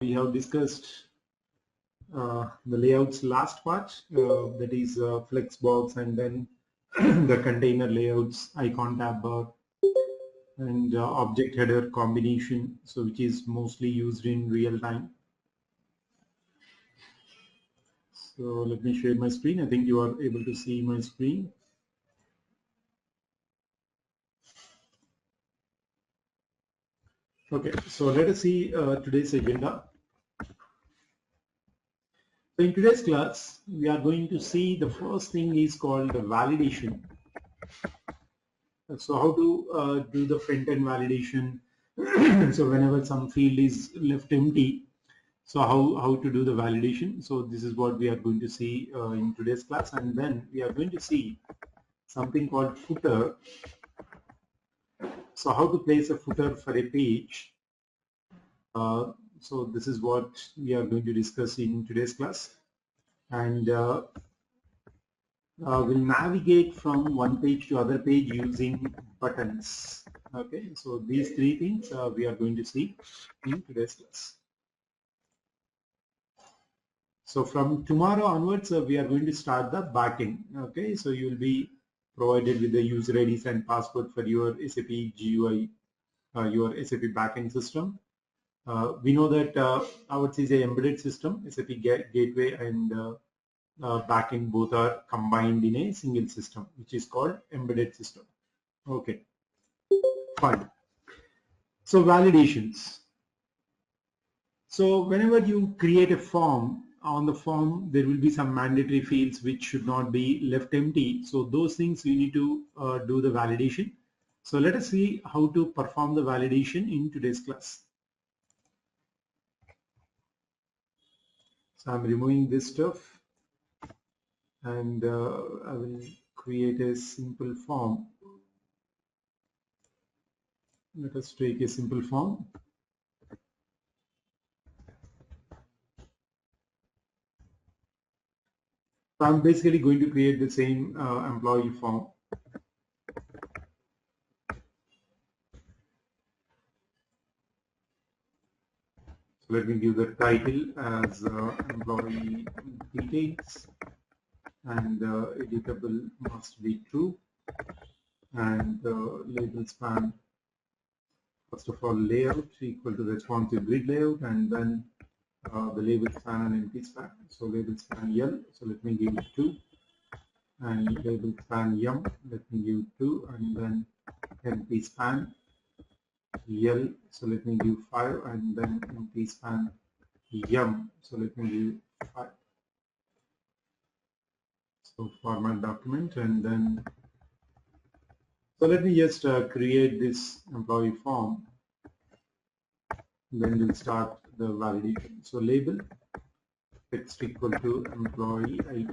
We have discussed the layouts last part, that is Flexbox, and then the container layouts, icon tab bar, and object header combination, so which is mostly used in real time. So let me share my screen. I think you are able to see my screen. Okay, so let us see today's agenda. So in today's class, we are going to see the first thing is called the validation. So how to do the front-end validation. So whenever some field is left empty, so how to do the validation. So this is what we are going to see in today's class, and then we are going to see something called footer. So how to place a footer for a page. So this is what we are going to discuss in today's class, and we'll navigate from one page to other page using buttons. Okay, so these three things we are going to see in today's class. So from tomorrow onwards, we are going to start the backend. Okay, so you will be provided with the user IDs and password for your SAP GUI, your SAP backend system. We know that ours is an embedded system, SAP Gateway and backend both are combined in a single system, which is called embedded system. Okay, fine. So validations. So whenever you create a form, on the form there will be some mandatory fields which should not be left empty. So those things you need to do the validation. So let us see how to perform the validation in today's class. So I'm removing this stuff, and I will create a simple form. Let us take a simple form. So I'm basically going to create the same employee form. So let me give the title as employee details, and editable must be true, and label span, first of all, layout equal to responsive grid layout, and then the label span and empty span. So label span L, so let me give it 2, and label span M, let me give 2, and then empty span L, so let me give 5, and then empty span M, so let me give 5. So format document, and then so let me just create this employee form. Then we'll start the validation. So label text equal to employee ID,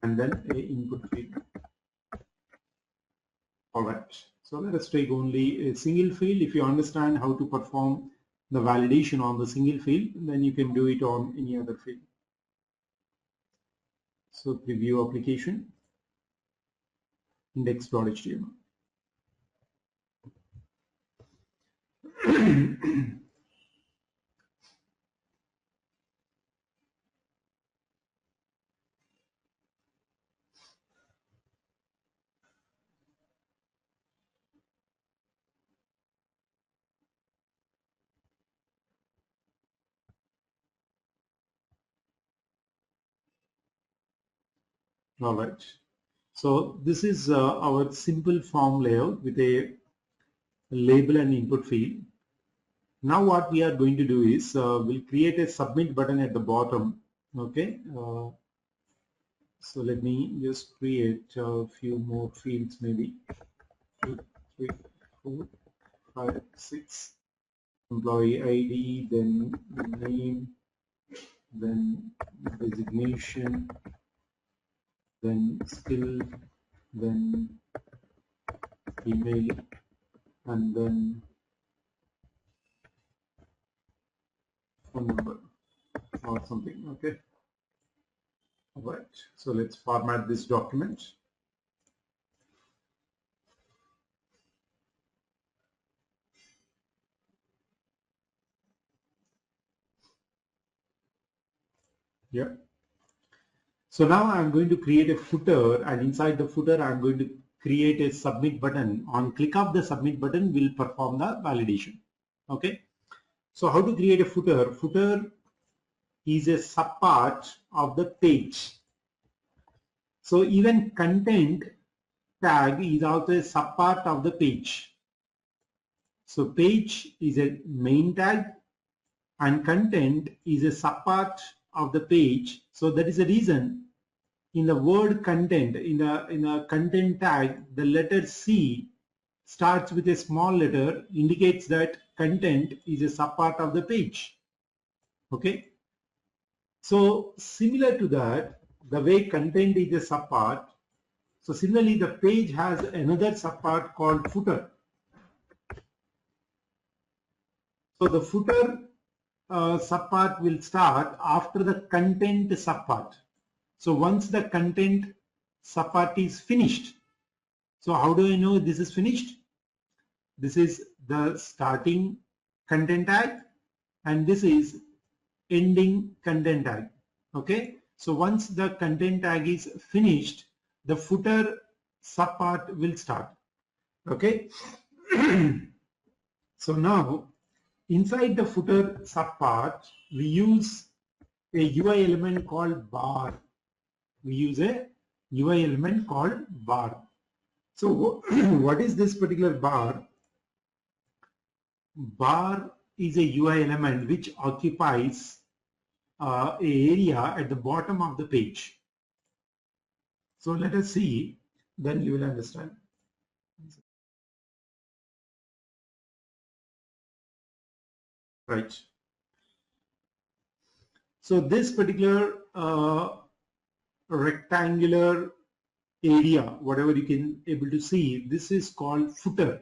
and then a input field. All right. So let us take only a single field. If you understand how to perform the validation on the single field, then you can do it on any other field. So preview application, index.html. All right. So this is our simple form layout with a label and input field. Now what we are going to do is we'll create a submit button at the bottom. Okay. So let me just create a few more fields, maybe 2, 3, 4, 5, 6. Employee ID, then name, then designation, then skill, then email, and then phone number or something. Okay. All right. So let's format this document. Yeah. So now I'm going to create a footer, and inside the footer I'm going to create a submit button. On click of the submit button will perform the validation. Okay. So how to create a footer? Footer is a subpart of the page. So even content tag is also a subpart of the page. So page is a main tag and content is a subpart of the page. So that is the reason in the word content, in a content tag, the letter C starts with a small letter, indicates that content is a subpart of the page. Okay. So similar to that, the way content is a subpart, so similarly the page has another subpart called footer. So the footer subpart will start after the content subpart. So once the content subpart is finished, so how do I know this is finished? This is the starting content tag and this is ending content tag. Okay. So once the content tag is finished, the footer subpart will start. Okay. So now inside the footer subpart, we use a UI element called bar. We use a UI element called bar. So what is this particular bar? Bar is a UI element which occupies a area at the bottom of the page. So let us see, then you will understand. Right. So this particular rectangular area, whatever you can able to see, this is called footer.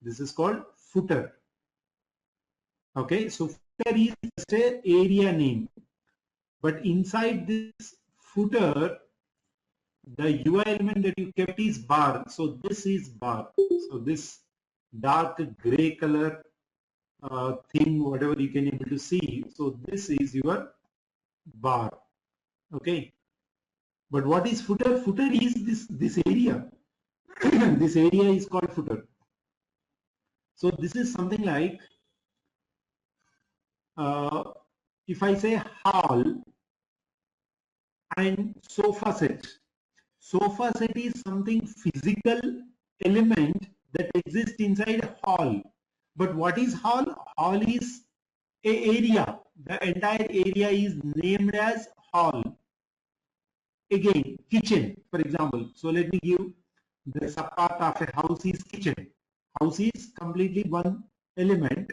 This is called footer. Okay, so footer is just a area name, but inside this footer, the UI element that you kept is bar. So this is bar. So this dark gray color thing, whatever you can able to see. So this is your bar. Okay. But what is footer? Footer is this area. This area is called footer. So this is something like if I say hall and sofa set. Sofa set is something physical element that exists inside a hall. But what is hall? Hall is a area. The entire area is named as hall. Again, kitchen, for example. So let me give the subpart of a house is kitchen. House is completely one element.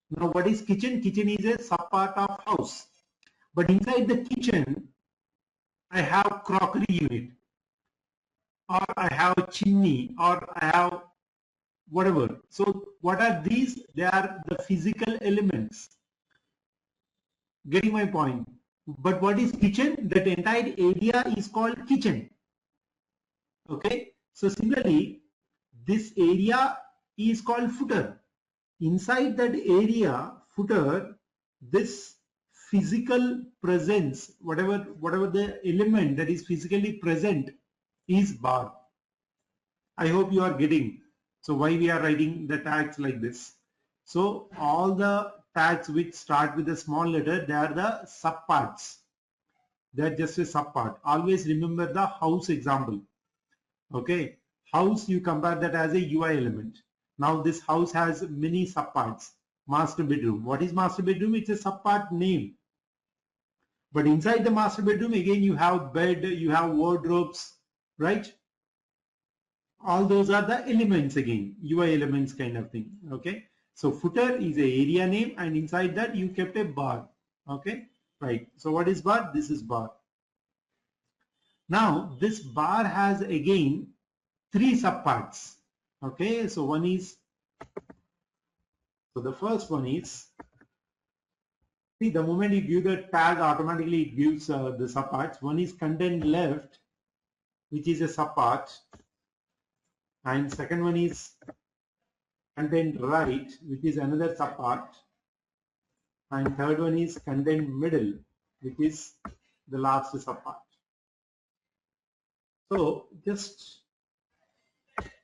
Now what is kitchen? Kitchen is a subpart of house. But inside the kitchen, I have crockery unit, or I have chimney, or I have whatever. So what are these? They are the physical elements. Getting my point? But what is kitchen? That entire area is called kitchen. Okay. So similarly, this area is called footer. Inside that area, footer, this physical presence, whatever the element that is physically present is bar. I hope you are getting. So why we are writing the tags like this? So all the tags which start with a small letter, they are the subparts. They are just a subpart. Always remember the house example. Okay, house, you compare that as a UI element. Now this house has many subparts. Master bedroom. What is master bedroom? It's a subpart name. But inside the master bedroom, again, you have bed, you have wardrobes, right? All those are the elements again, UI elements kind of thing. Okay. So footer is a area name and inside that you kept a bar. Okay. Right. So what is bar? This is bar. Now this bar has again three subparts. Okay. So one is, so the first one is, see, the moment you give the tag, automatically it gives the subparts. One is content left, which is a subpart. And second one is content right, which is another subpart. And third one is content middle, which is the last subpart. So just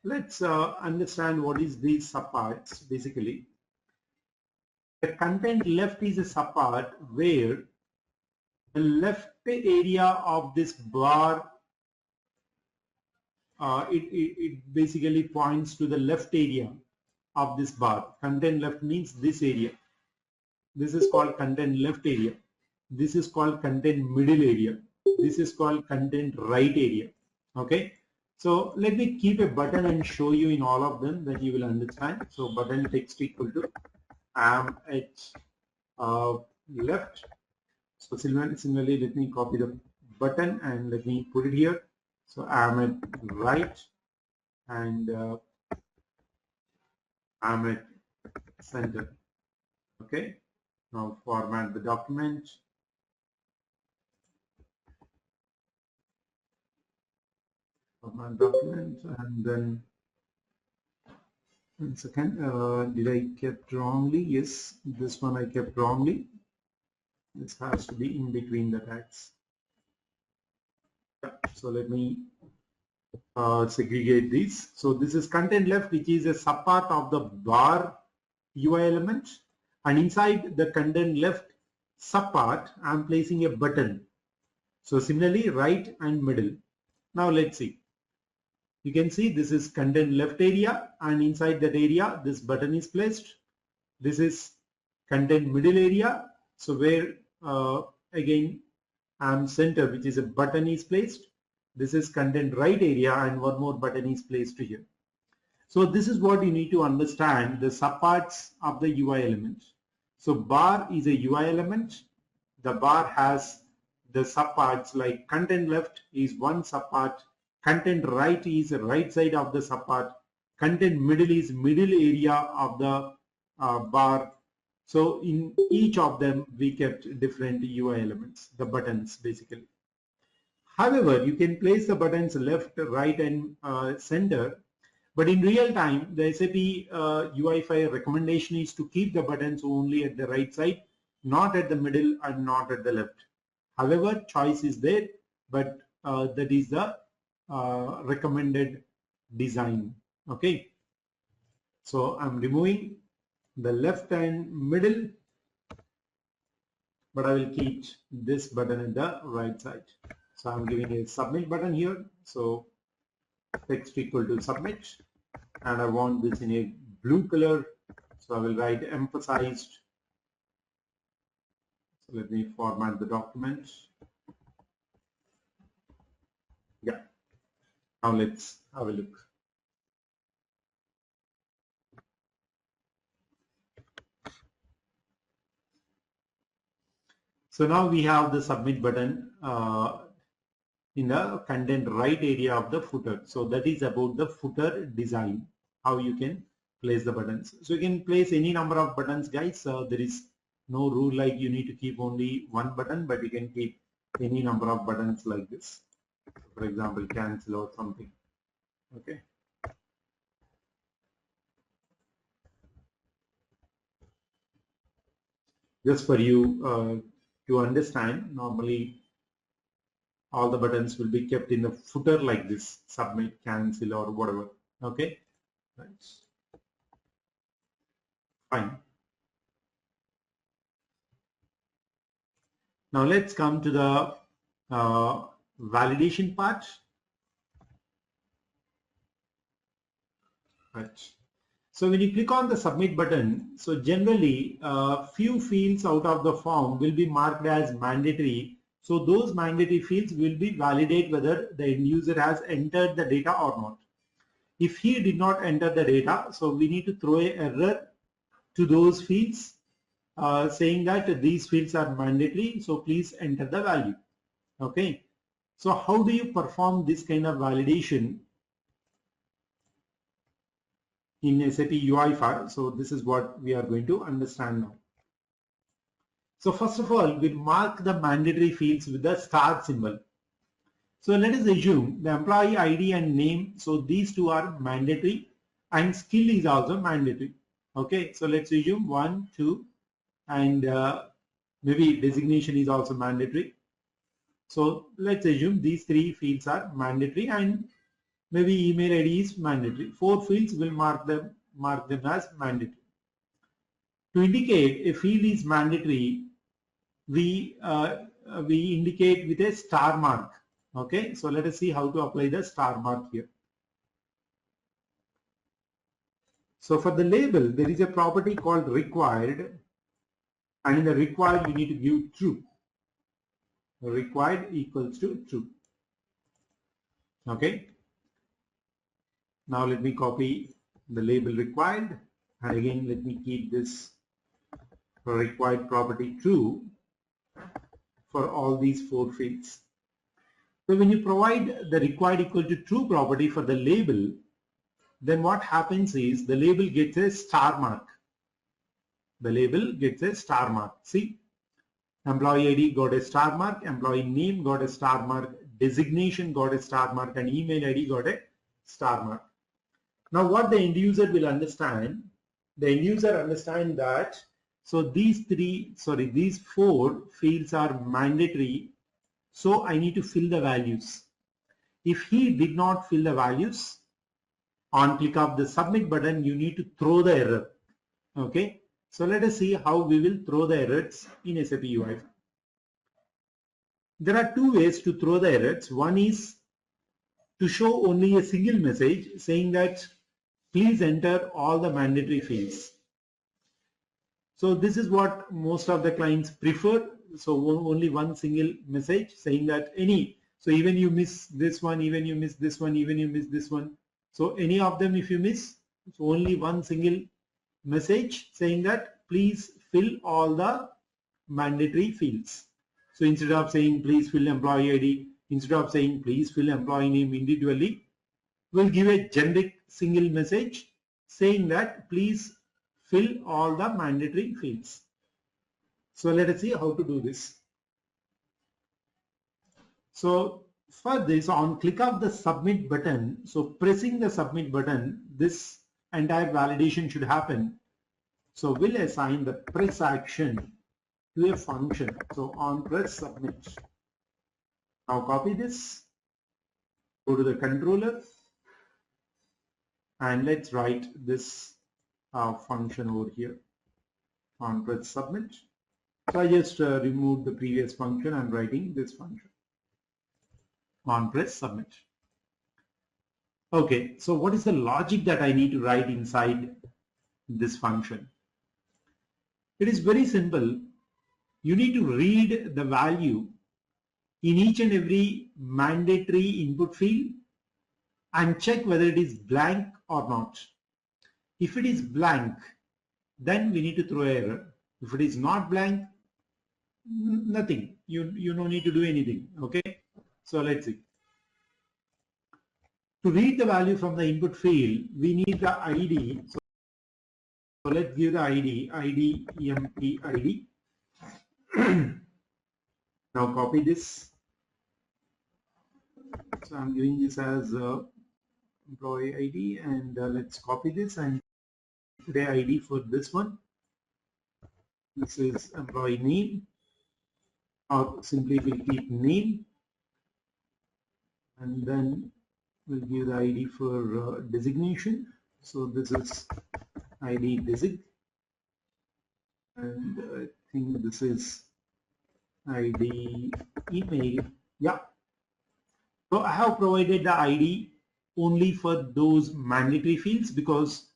let's understand what is these subparts. Basically, the content left is a subpart where the left area of this bar, it basically points to the left area of this bar. Content left means this area. This is called content left area. This is called content middle area. This is called content right area. Okay. So let me keep a button and show you in all of them, then you will understand. So button text equal to am at left. So similarly, let me copy the button and let me put it here. So am at right and am at center. Okay. Now format the document. Format document, and then one second. Did I kept wrongly? Yes, this one I kept wrongly. This has to be in between the tags. Yeah, so let me segregate these. So this is content left, which is a subpart of the bar UI element, and inside the content left subpart, I'm placing a button. So similarly, right and middle. Now let's see. You can see this is content left area, and inside that area, this button is placed. This is content middle area. So where again, I'm center, which is a button is placed. This is content right area, and one more button is placed here. So this is what you need to understand, the subparts of the UI element. So bar is a UI element. The bar has the subparts like content left is one subpart, content right is the right side of the subpart, content middle is middle area of the bar. So in each of them, we kept different UI elements, the buttons basically. However, you can place the buttons left, right, and center. But in real time, the SAP UI5 recommendation is to keep the buttons only at the right side, not at the middle and not at the left. However, choice is there, but that is the recommended design. Okay. So I'm removing the left and middle, but I will keep this button at the right side. So I'm giving a submit button here. So text equal to submit, and I want this in a blue color. So I will write emphasized. So let me format the document. Yeah. Now let's have a look. So now we have the submit button in the content right area of the footer. So that is about the footer design, how you can place the buttons. So you can place any number of buttons, guys. There is no rule like you need to keep only one button, but you can keep any number of buttons like this. For example, cancel or something. Okay. Just for you to understand, normally all the buttons will be kept in the footer like this, submit, cancel, or whatever. Okay, right. Fine. Now let's come to the validation part. Right. So when you click on the submit button, so generally few fields out of the form will be marked as mandatory. So those mandatory fields will be validate whether the end user has entered the data or not. If he did not enter the data, so we need to throw an error to those fields saying that these fields are mandatory, so please enter the value. Okay. So how do you perform this kind of validation in SAP UI5? So this is what we are going to understand now. So first of all, we'll mark the mandatory fields with the star symbol. So let us assume the employee ID and name. So these two are mandatory, and skill is also mandatory. Okay. So let's assume 1, 2, and Maybe designation is also mandatory. So let's assume these three fields are mandatory, and maybe email ID is mandatory. 4 fields will mark them as mandatory. To indicate a field is mandatory, we indicate with a star mark. Okay, so let us see how to apply the star mark here. So for the label, there is a property called required, and in the required you need to give true. Required equals to true. Okay. Now let me copy the label required, and again let me keep this required property true for all these 4 fields. So when you provide the required equal to true property for the label, then what happens is the label gets a star mark. The label gets a star mark. See, employee ID got a star mark, employee name got a star mark, designation got a star mark, and email ID got a star mark. Now what the end user will understand, the end user understand that, so these 4 fields are mandatory, so I need to fill the values. If he did not fill the values, on click of the submit button, you need to throw the error. Okay, so let us see how we will throw the errors in SAP UI5. There are 2 ways to throw the errors. One is to show only a single message saying that please enter all the mandatory fields. So this is what most of the clients prefer. So only one single message saying that so even you miss this one, even you miss this one, even you miss this one. So any of them if you miss, so only one single message saying that please fill all the mandatory fields. So instead of saying please fill employee ID, instead of saying please fill employee name individually, we'll give a generic single message saying that please fill all the mandatory fields. So let us see how to do this. So for this, on click of the submit button, so pressing the submit button, this entire validation should happen. So we'll assign the press action to a function. So on press submit. Now copy this, go to the controller, and let's write this function over here on press submit. So I just removed the previous function and writing this function on press submit. Okay, so what is the logic that I need to write inside this function? It is very simple. You need to read the value in each and every mandatory input field and check whether it is blank or not. If it is blank, then we need to throw error. If it is not blank, nothing. You don't need to do anything. Okay. So let's see. To read the value from the input field, we need the ID. So let's give the ID emp ID. Now copy this. So I'm giving this as employee ID, and let's copy this and put the ID for this one. This is employee name, or simply we'll keep name, and then we'll give the ID for designation. So this is ID design, and I think this is ID email. Yeah. So I have provided the ID only for those mandatory fields because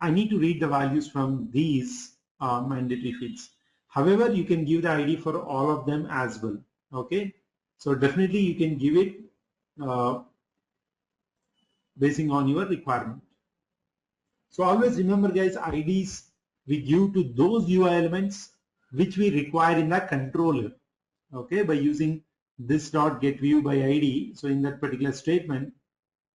I need to read the values from these mandatory fields. However, you can give the ID for all of them as well. Okay. So definitely you can give it basing on your requirement. So always remember guys, IDs we give to those UI elements which we require in the controller. Okay, by using this dot get view by ID. So in that particular statement,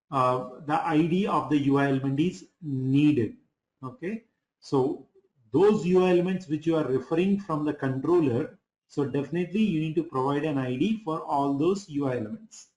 the ID of the UI element is needed. Okay, so those UI elements which you are referring from the controller, so definitely you need to provide an ID for all those UI elements.